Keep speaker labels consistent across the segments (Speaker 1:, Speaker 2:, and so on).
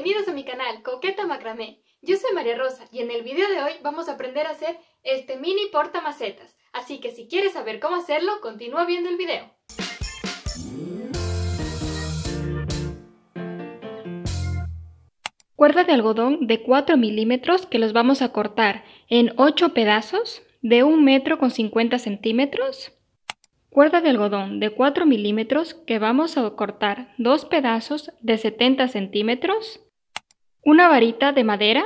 Speaker 1: bienvenidos a mi canal Coqueta Macramé. Yo soy María Rosa y en el video de hoy vamos a aprender a hacer este mini portamacetas. Así que si quieres saber cómo hacerlo, continúa viendo el video. Cuerda de algodón de 4 milímetros que los vamos a cortar en 8 pedazos de 1,50 m. Cuerda de algodón de 4 milímetros que vamos a cortar 2 pedazos de 70 centímetros. Una varita de madera.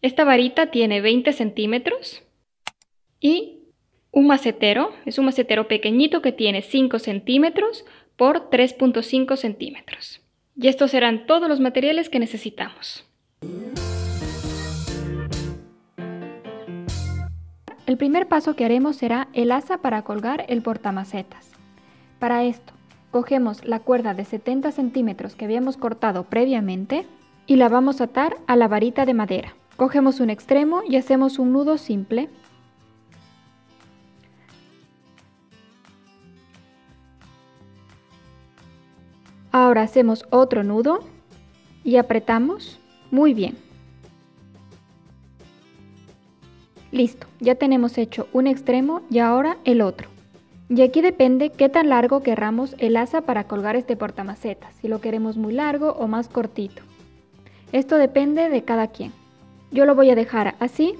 Speaker 1: Esta varita tiene 20 centímetros. Y un macetero. Es un macetero pequeñito que tiene 5 centímetros por 3,5 centímetros. Y estos serán todos los materiales que necesitamos. El primer paso que haremos será el asa para colgar el portamacetas. Para esto, cogemos la cuerda de 70 centímetros que habíamos cortado previamente y la vamos a atar a la varita de madera. Cogemos un extremo y hacemos un nudo simple. Ahora hacemos otro nudo y apretamos muy bien. Listo, ya tenemos hecho un extremo y ahora el otro. Y aquí depende qué tan largo querramos el asa para colgar este portamacetas, si lo queremos muy largo o más cortito. Esto depende de cada quien. Yo lo voy a dejar así.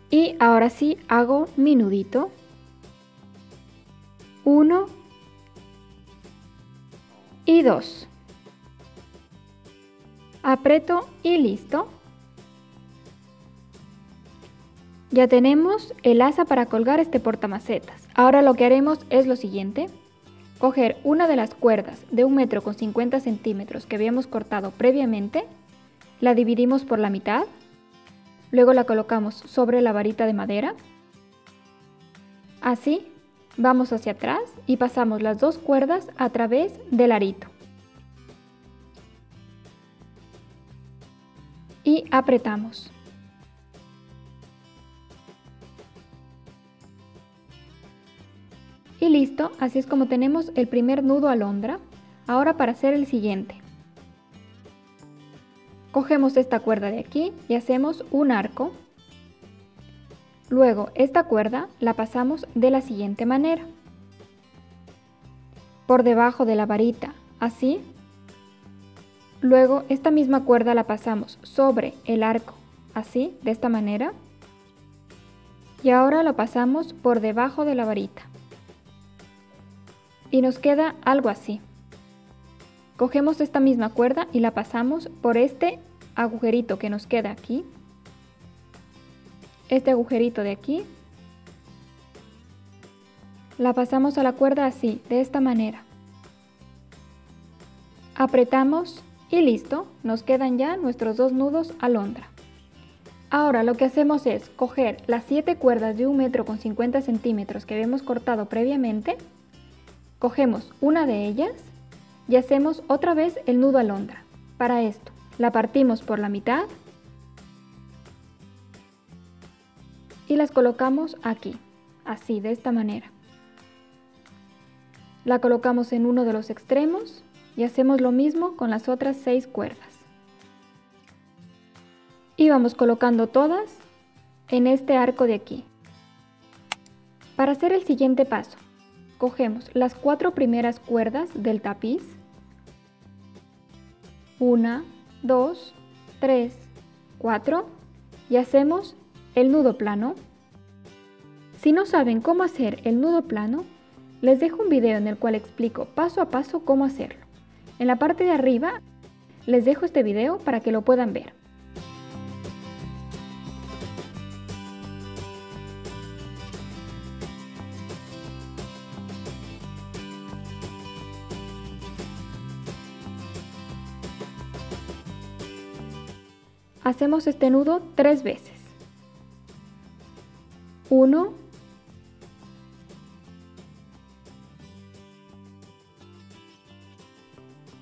Speaker 1: Y ahora sí hago mi nudito. 1 y 2. Aprieto y listo. Ya tenemos el asa para colgar este portamacetas. Ahora lo que haremos es lo siguiente. Coger una de las cuerdas de 1,50 m que habíamos cortado previamente. La dividimos por la mitad. Luego la colocamos sobre la varita de madera. Así. Vamos hacia atrás y pasamos las dos cuerdas a través del arito. Y apretamos. Y listo, así es como tenemos el primer nudo alondra. Ahora para hacer el siguiente. Cogemos esta cuerda de aquí y hacemos un arco. Luego esta cuerda la pasamos de la siguiente manera. Por debajo de la varita, así. Luego esta misma cuerda la pasamos sobre el arco, así, de esta manera. Y ahora la pasamos por debajo de la varita. Y nos queda algo así. Cogemos esta misma cuerda y la pasamos por este agujerito que nos queda aquí. Este agujerito de aquí. La pasamos a la cuerda así, de esta manera. Apretamos y listo, nos quedan ya nuestros dos nudos alondra. Ahora lo que hacemos es coger las 7 cuerdas de 1,50 m que habíamos cortado previamente. Cogemos una de ellas y hacemos otra vez el nudo alondra. Para esto, la partimos por la mitad y las colocamos aquí, así, de esta manera. La colocamos en uno de los extremos y hacemos lo mismo con las otras 6 cuerdas. Y vamos colocando todas en este arco de aquí. Para hacer el siguiente paso, cogemos las 4 primeras cuerdas del tapiz. 1, 2, 3, 4 y hacemos el nudo plano. Si no saben cómo hacer el nudo plano, les dejo un video en el cual explico paso a paso cómo hacerlo. En la parte de arriba les dejo este video para que lo puedan ver. Hacemos este nudo 3 veces. 1,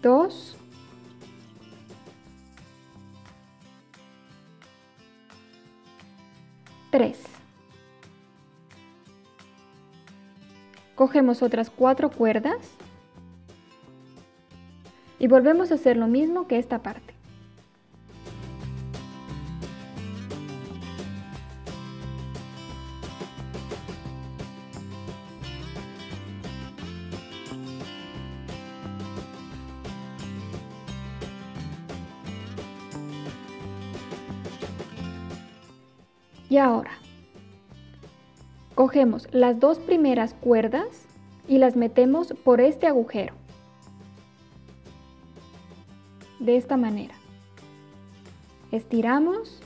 Speaker 1: 2, 3. Cogemos otras 4 cuerdas, Y volvemos a hacer lo mismo que esta parte. Y ahora, cogemos las dos primeras cuerdas y las metemos por este agujero. De esta manera. Estiramos.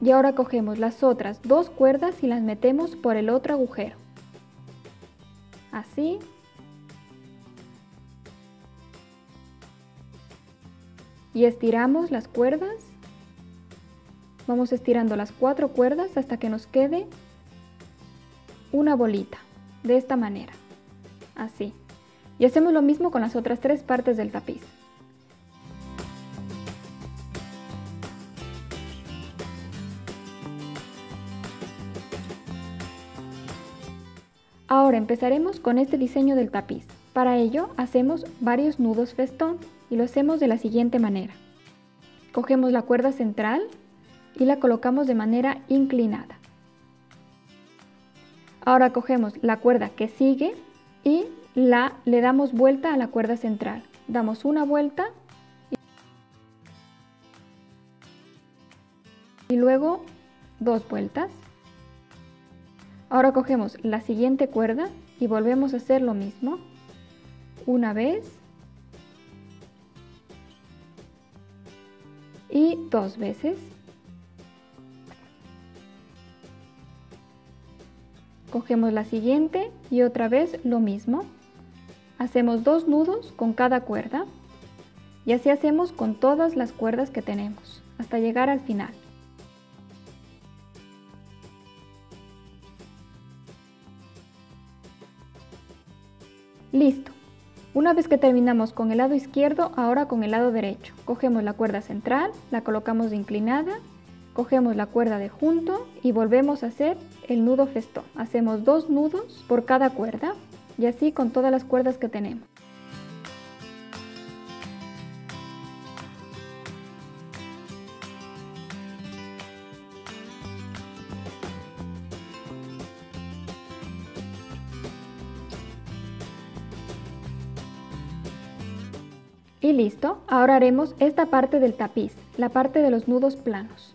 Speaker 1: Y ahora cogemos las otras dos cuerdas y las metemos por el otro agujero. Así. Y estiramos las cuerdas. Vamos estirando las 4 cuerdas hasta que nos quede una bolita, de esta manera, así. Y hacemos lo mismo con las otras 3 partes del tapiz. Ahora empezaremos con este diseño del tapiz. Para ello hacemos varios nudos festón y lo hacemos de la siguiente manera. Cogemos la cuerda central y la colocamos de manera inclinada. Ahora cogemos la cuerda que sigue y le damos vuelta a la cuerda central. Damos una vuelta y luego 2 vueltas. Ahora cogemos la siguiente cuerda y volvemos a hacer lo mismo. Una vez y 2 veces. Cogemos la siguiente y otra vez lo mismo. Hacemos 2 nudos con cada cuerda y así hacemos con todas las cuerdas que tenemos hasta llegar al final. Listo. Una vez que terminamos con el lado izquierdo, ahora con el lado derecho. Cogemos la cuerda central, la colocamos de inclinada. Cogemos la cuerda de junto y volvemos a hacer el nudo festón. Hacemos 2 nudos por cada cuerda y así con todas las cuerdas que tenemos. Y listo, ahora haremos esta parte del tapiz, la parte de los nudos planos.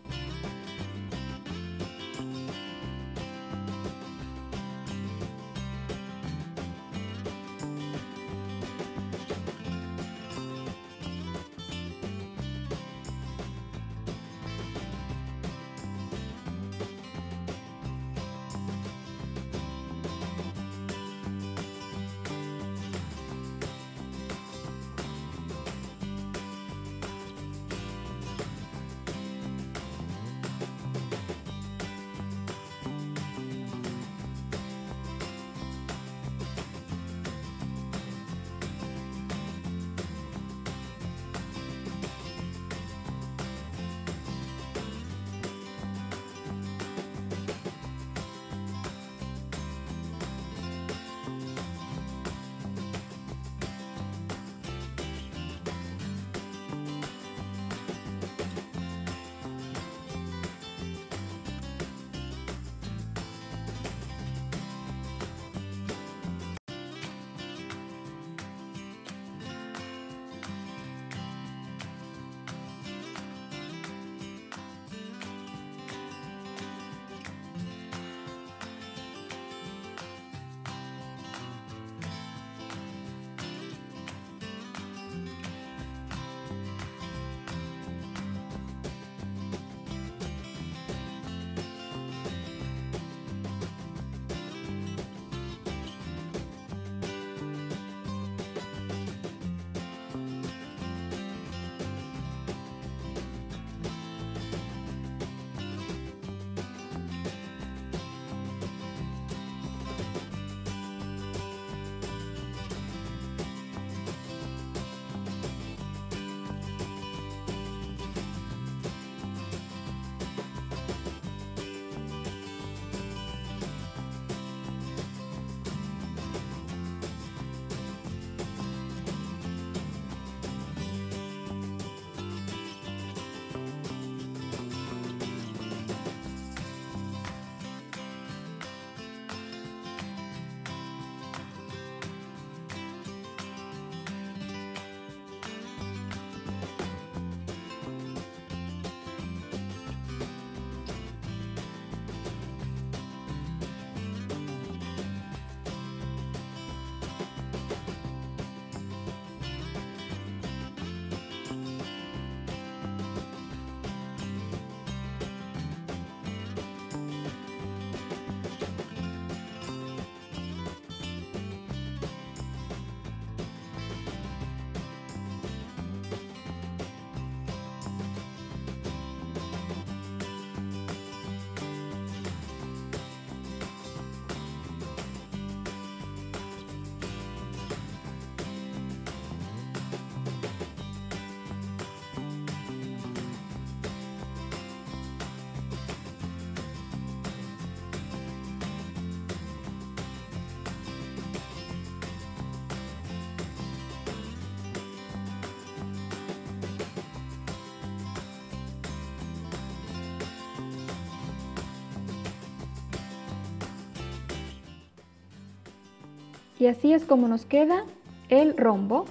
Speaker 1: Y así es como nos queda el rombo.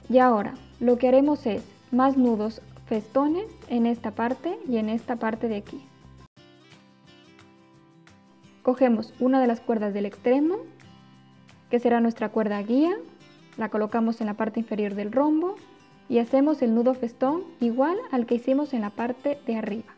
Speaker 1: Y ahora lo que haremos es más nudos festones en esta parte y en esta parte de aquí. Cogemos una de las cuerdas del extremo, que será nuestra cuerda guía, la colocamos en la parte inferior del rombo y hacemos el nudo festón igual al que hicimos en la parte de arriba.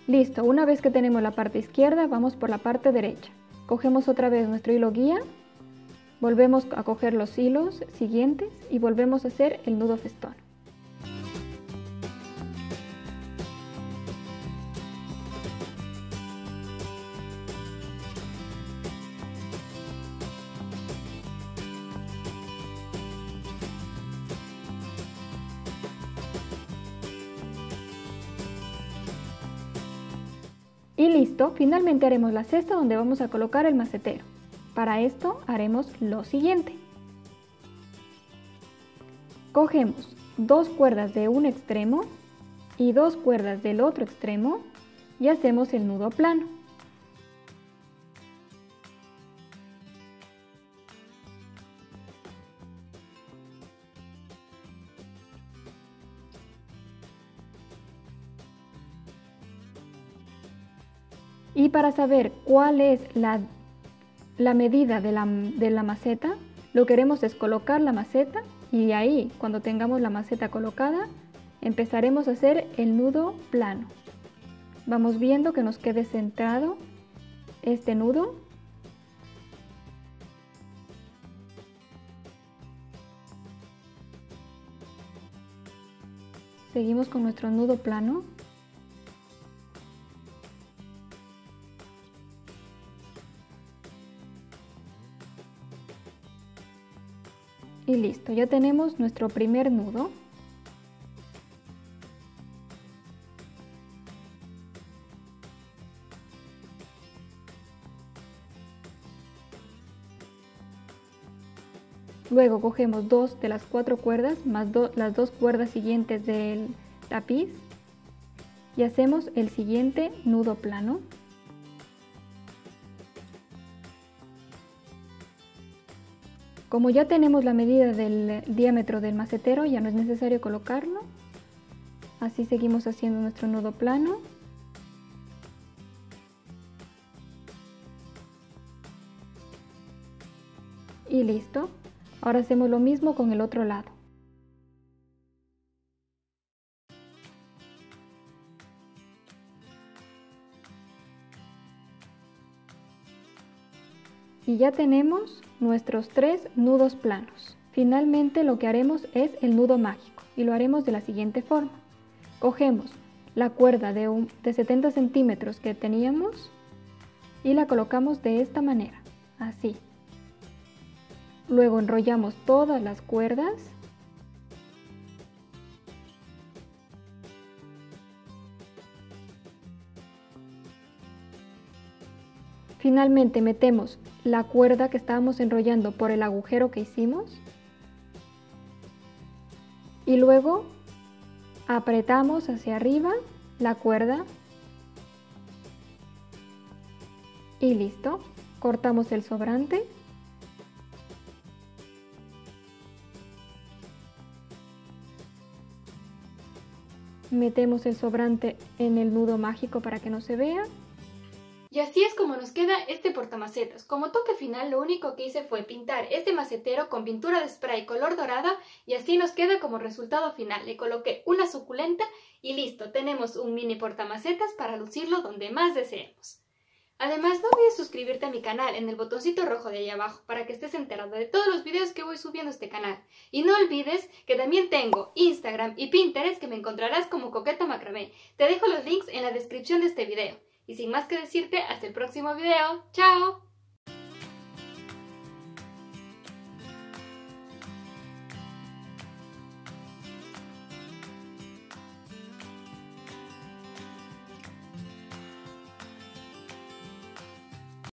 Speaker 1: Listo, una vez que tenemos la parte izquierda, vamos por la parte derecha. Cogemos otra vez nuestro hilo guía, volvemos a coger los hilos siguientes y volvemos a hacer el nudo festón. Y listo, finalmente haremos la cesta donde vamos a colocar el macetero. Para esto haremos lo siguiente. Cogemos 2 cuerdas de un extremo y 2 cuerdas del otro extremo y hacemos el nudo plano. Y para saber cuál es la medida de la maceta, lo que haremos es colocar la maceta y ahí, cuando tengamos la maceta colocada, empezaremos a hacer el nudo plano. Vamos viendo que nos quede centrado este nudo. Seguimos con nuestro nudo plano. Y listo, ya tenemos nuestro primer nudo. Luego cogemos 2 de las 4 cuerdas más las 2 cuerdas siguientes del tapiz y hacemos el siguiente nudo plano. Como ya tenemos la medida del diámetro del macetero, ya no es necesario colocarlo. Así seguimos haciendo nuestro nudo plano. Y listo. Ahora hacemos lo mismo con el otro lado. Y ya tenemos nuestros 3 nudos planos. Finalmente lo que haremos es el nudo mágico y lo haremos de la siguiente forma. Cogemos la cuerda de 70 centímetros que teníamos y la colocamos de esta manera, así. Luego enrollamos todas las cuerdas . Finalmente metemos la cuerda que estábamos enrollando por el agujero que hicimos y luego apretamos hacia arriba la cuerda y listo. Cortamos el sobrante . Metemos el sobrante en el nudo mágico para que no se vea.
Speaker 2: Y así es como nos queda este portamacetas. Como toque final, lo único que hice fue pintar este macetero con pintura de spray color dorada y así nos queda como resultado final. Le coloqué una suculenta y listo, tenemos un mini portamacetas para lucirlo donde más deseemos. Además, no olvides suscribirte a mi canal en el botoncito rojo de ahí abajo para que estés enterado de todos los videos que voy subiendo a este canal. Y no olvides que también tengo Instagram y Pinterest, que me encontrarás como Coqueta Macramé. Te dejo los links en la descripción de este video. Y sin más que decirte, hasta el próximo video. ¡Chao!